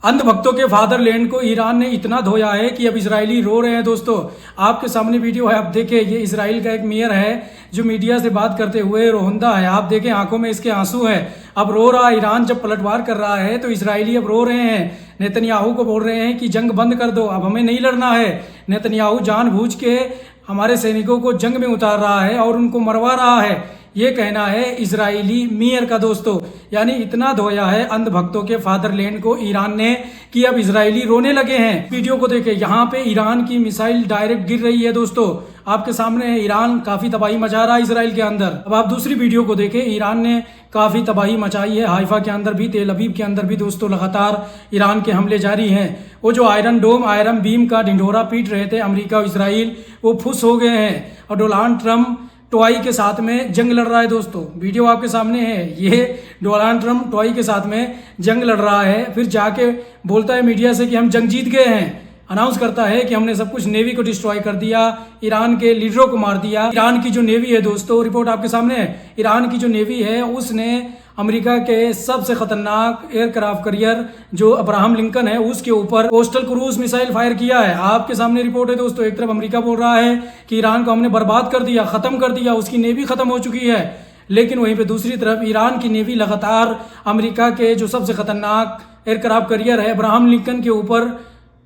अंधभक्तों के फादरलैंड को ईरान ने इतना धोया है कि अब इजरायली रो रहे हैं। दोस्तों आपके सामने वीडियो है, आप देखें। ये इजराइल का एक मेयर है जो मीडिया से बात करते हुए रोहिंदा है। आप देखें आंखों में इसके आंसू हैं। अब रो रहा है। ईरान जब पलटवार कर रहा है तो इजरायली अब रो रहे हैं। नेतन्याहू को बोल रहे हैं कि जंग बंद कर दो, अब हमें नहीं लड़ना है। नेतन्याहू जानबूझ के हमारे सैनिकों को जंग में उतार रहा है और उनको मरवा रहा है। ये कहना है इजरायली मेयर का। दोस्तों यानी इतना धोया है अंधभक्तों के फादरलैंड को ईरान ने कि अब इजरायली रोने लगे हैं। वीडियो को देखें, यहाँ पे ईरान की मिसाइल डायरेक्ट गिर रही है। दोस्तों आपके सामने है, ईरान काफी तबाही मचा रहा है इसराइल के अंदर। अब आप दूसरी वीडियो को देखें, ईरान ने काफी तबाही मचाई है हाइफा के अंदर भी, तेल अवीव के अंदर भी। दोस्तों लगातार ईरान के हमले जारी हैं। वो जो आयरन डोम, आयरन बीम का ढिंढोरा पीट रहे थे अमेरिका और इसराइल, वो फुस हो गए हैं और डोनाल्ड ट्रंप टॉय के साथ में जंग लड़ रहा है। दोस्तों वीडियो आपके सामने है, ये डोनाल्ड ट्रंप टॉय के साथ में जंग लड़ रहा है। फिर जाके बोलता है मीडिया से कि हम जंग जीत गए हैं। अनाउंस करता है कि हमने सब कुछ नेवी को डिस्ट्रॉय कर दिया, ईरान के लीडरों को मार दिया। ईरान की जो नेवी है दोस्तों, रिपोर्ट आपके सामने है, ईरान की जो नेवी है उसने अमेरिका के सबसे खतरनाक एयरक्राफ्ट कैरियर जो अब्राहम लिंकन है उसके ऊपर कोस्टल क्रूज मिसाइल फायर किया है। आपके सामने रिपोर्ट है दोस्तों। एक तरफ अमेरिका बोल रहा है कि ईरान को हमने बर्बाद कर दिया, खत्म कर दिया, उसकी नेवी खत्म हो चुकी है। लेकिन वहीं पे दूसरी तरफ ईरान की नेवी लगातार अमेरिका के जो सबसे खतरनाक एयरक्राफ्ट कैरियर है अब्राहम लिंकन के ऊपर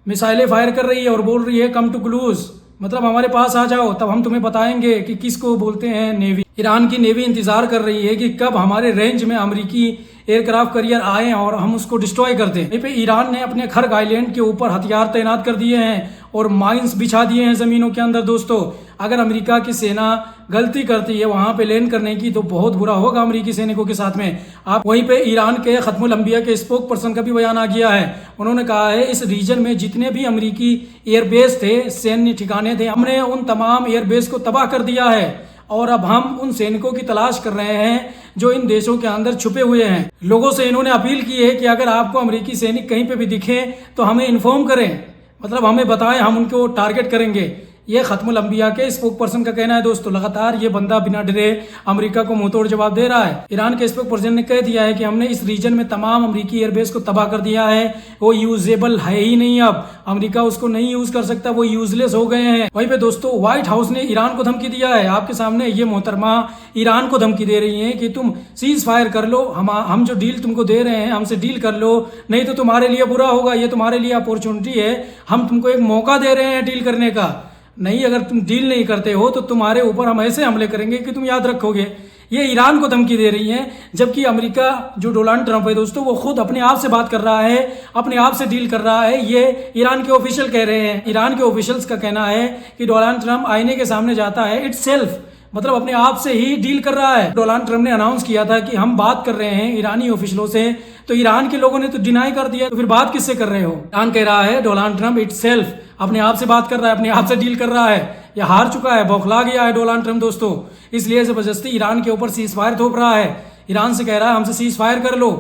मिसाइलें फायर कर रही है और बोल रही है कम टू क्लूज, मतलब हमारे पास आ जाओ, तब हम तुम्हें बताएंगे कि किसको बोलते हैं नेवी। ईरान की नेवी इंतजार कर रही है कि कब हमारे रेंज में अमेरिकी एयरक्राफ्ट कैरियर आए और हम उसको डिस्ट्रॉय कर दें। यहीं पे ईरान ने अपने खर्ग आइलैंड के ऊपर हथियार तैनात कर दिए हैं और माइंस बिछा दिए हैं जमीनों के अंदर। दोस्तों अगर अमेरिका की सेना गलती करती है वहां पे लैंड करने की तो बहुत बुरा होगा अमेरिकी सैनिकों के साथ में। आप वहीं पे ईरान के खत्मुल अंबिया के स्पोक पर्सन का भी बयान आ गया है। उन्होंने कहा है इस रीजन में जितने भी अमेरिकी एयरबेस थे, सैन्य ठिकाने थे, हमने उन तमाम एयरबेस को तबाह कर दिया है और अब हम उन सैनिकों की तलाश कर रहे हैं जो इन देशों के अंदर छुपे हुए हैं। लोगों से इन्होंने अपील की है कि अगर आपको अमेरिकी सैनिक कहीं पे भी दिखे तो हमें इन्फॉर्म करें, मतलब हमें बताएं, हम उनको टारगेट करेंगे। ये खत्मुल अंबिया के स्पोक पर्सन का कहना है। दोस्तों लगातार ये बंदा बिना डरे अमेरिका को मुंहतोड़ जवाब दे रहा है। ईरान के स्पोक पर्सन ने कह दिया है कि हमने इस रीजन में तमाम अमेरिकी एयरबेस को तबाह कर दिया है, वो यूजेबल है ही नहीं, अब अमेरिका उसको नहीं यूज कर सकता, वो यूजलेस हो गए हैं। वहीं पे दोस्तों व्हाइट हाउस ने ईरान को धमकी दिया है। आपके सामने ये मोहतरमा ईरान को धमकी दे रही है कि तुम सीज फायर कर लो, हम जो डील तुमको दे रहे हैं हमसे डील कर लो, नहीं तो तुम्हारे लिए बुरा होगा, ये तुम्हारे लिए अपॉर्चुनिटी है, हम तुमको एक मौका दे रहे हैं डील करने का। नहीं, अगर तुम डील नहीं करते हो तो तुम्हारे ऊपर हम ऐसे हमले करेंगे कि तुम याद रखोगे। ये ईरान को धमकी दे रही है, जबकि अमेरिका जो डोनाल्ड ट्रंप है दोस्तों वो खुद अपने आप से बात कर रहा है, अपने आप से डील कर रहा है। ये ईरान के ऑफिशियल कह रहे हैं। ईरान के ऑफिशियल्स का कहना है कि डोनाल्ड ट्रंप आईने के सामने जाता है इटसेल्फ, मतलब अपने आप से ही डील कर रहा है। डोनाल्ड ट्रंप ने अनाउंस किया था कि हम बात कर रहे हैं ईरानी ऑफिशियलों से, तो ईरान के लोगों ने तो डिनाई कर दिया, तो फिर बात किससे कर रहे हो? ईरान कह रहा है डोनाल्ड ट्रंप इटसेल्फ अपने आप से बात कर रहा है, अपने आप से डील कर रहा है। यह हार चुका है, बौखला गया है डोनाल्ड ट्रंप दोस्तों, इसलिए जबरदस्ती ईरान के ऊपर सीज फायर थोप रहा है। ईरान से कह रहा है हमसे सीज फायर कर लो,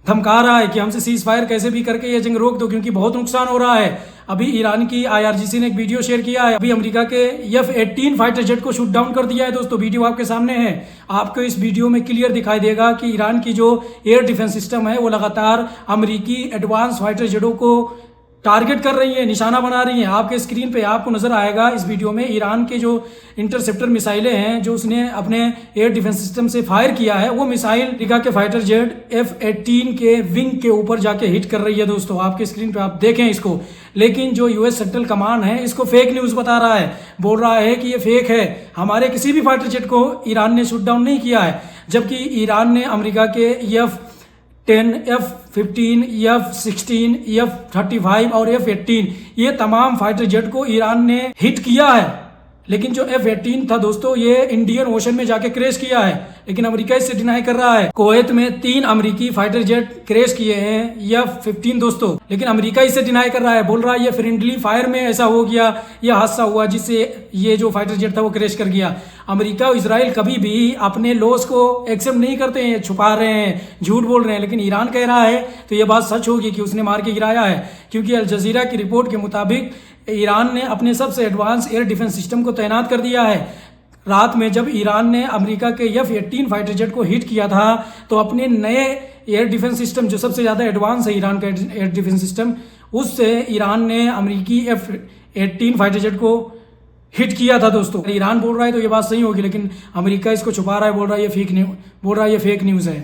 धमका रहा है कि हमसे सीज फायर कैसे भी करके ये जंग रोक दो क्योंकि बहुत नुकसान हो रहा है। अभी ईरान की IRGC ने एक वीडियो शेयर किया है, अभी अमेरिका के F-18 फाइटर जेट को शूट डाउन कर दिया है। दोस्तों वीडियो आपके सामने है, आपको इस वीडियो में क्लियर दिखाई देगा कि ईरान की जो एयर डिफेंस सिस्टम है वो लगातार अमेरिकी एडवांस फाइटर जेटों को टारगेट कर रही है, निशाना बना रही है। आपके स्क्रीन पे आपको नजर आएगा इस वीडियो में ईरान के जो इंटरसेप्टर मिसाइलें हैं जो उसने अपने एयर डिफेंस सिस्टम से फायर किया है, वो मिसाइल अमेरिका के फाइटर जेट F-18 के विंग के ऊपर जाके हिट कर रही है। दोस्तों आपके स्क्रीन पे आप देखें इसको, लेकिन जो US सेंट्रल कमांड है इसको फेक न्यूज बता रहा है, बोल रहा है कि ये फेक है, हमारे किसी भी फाइटर जेट को ईरान ने शूट डाउन नहीं किया है। जबकि ईरान ने अमेरिका के F-10, F-15, F-16, F-35 और F-18 ये तमाम फाइटर जेट को ईरान ने हिट किया है। लेकिन जो F-18 था दोस्तों ये इंडियन ओशन में जाके क्रैश किया है, लेकिन अमेरिका इससे डिनाई कर रहा है। कुवैत में 3 अमेरिकी फाइटर जेट क्रैश किए हैं F-15 दोस्तों, लेकिन अमेरिका इससे डिनाई कर रहा है, बोल रहा है ये फ्रेंडली फायर में ऐसा हो गया, यह हादसा हुआ जिससे ये जो फाइटर जेट था वो क्रैश कर गया। अमेरिका और इजराइल कभी भी अपने लॉस को एक्सेप्ट नहीं करते हैं, छुपा रहे हैं, झूठ बोल रहे हैं, लेकिन ईरान कह रहा है तो ये बात सच होगी कि उसने मार के गिराया है, क्योंकि अल जजीरा की रिपोर्ट के मुताबिक ईरान ने अपने सबसे एडवांस एयर डिफेंस सिस्टम को तैनात कर दिया है। रात में जब ईरान ने अमेरिका के F-18 फाइटर जेट को हिट किया था तो अपने नए एयर डिफेंस सिस्टम जो सबसे ज़्यादा एडवांस है ईरान का एयर डिफेंस सिस्टम, उससे ईरान ने अमेरिकी F-18 फाइटर जेट को हिट किया था दोस्तों। ईरान बोल रहा है तो ये बात सही होगी, लेकिन अमेरिका इसको छुपा रहा है, बोल रहा है ये फेक न्यूज़ है।